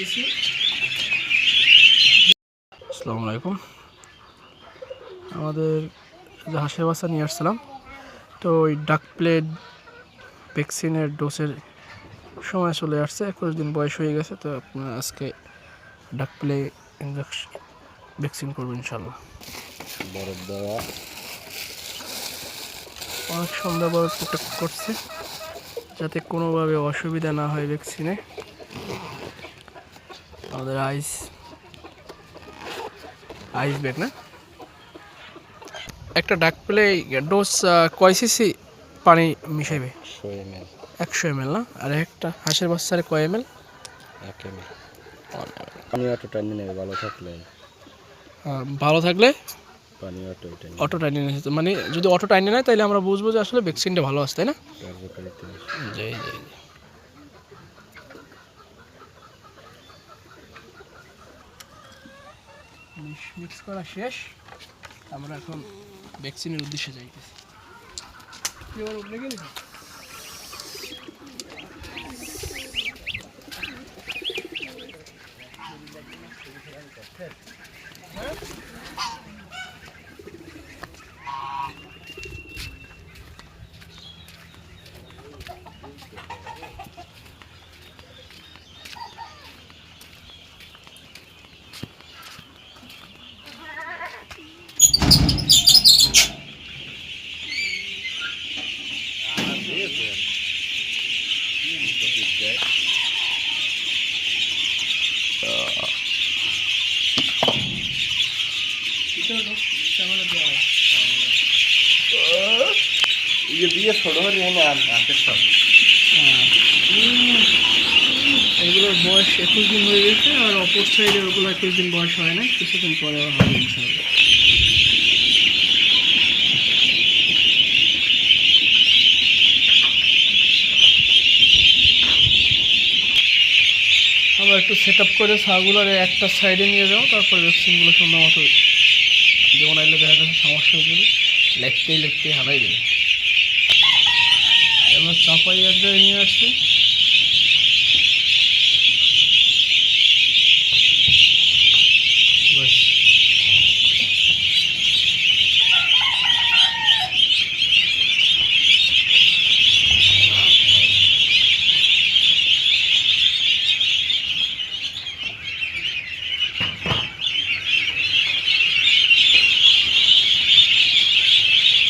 আসতেছি। আসসালামু আলাইকুম। আমাদের যে হাঁসের বাচ্চা নিয়ে আসছিলাম, তো ওই ডাক প্লেট ভ্যাকসিনের ডোজের সময় চলে আসছে। 21 দিন বয়স হয়ে গেছে। তো আপনার আজকে ডাক প্লে ইঞ্জেকশন ভ্যাকসিন করবো ইনশাল্লাহ। বরফ দেওয়া অনেক সুন্দরভাবে প্রোটেক্ট করছে যাতে কোনোভাবে অসুবিধা না হয় ভ্যাকসিনে। আমাদের আইস ব্যাগ না, একটা ডাক প্লে ডোজ কয় সিসি পানি মিশাইবে? 100 ml না? আর একটা হাঁসের বাচ্চারে কয় ml? 1 ml। পানি অটো টাইনে নেবে ভালো থাকলে পানি অটো টাইনে নেয়। মানে যদি অটো টাইনে নেয় তাহলে আমরা বুঝবো যে আসলে ভ্যাকসিনটা ভালো আসছে, তাই না? জি জি জি। মিক্স করা শেষ, আমরা এখন ভ্যাকসিনের উদ্দেশ্যে যাইতেছি। এগুলোর বয়স 21 দিন হয়ে গেছে, আর অপর সাইডে ওগুলো 21 দিন বয়স হয় না, কিছুদিন পরে হবে ইনশাআল্লাহ। আবার একটু সেট আপ করে ছাগুলোর একটা সাইডে নিয়ে যাও, তারপর ভ্যাকসিনগুলো সুন্দর মতো যেমন আইলে দেখা যাচ্ছে সমস্যা হয়ে যাবে, লেখতেই হারাই দেবে। এবার চাপাই এক জায়গায় নিয়ে আসছি।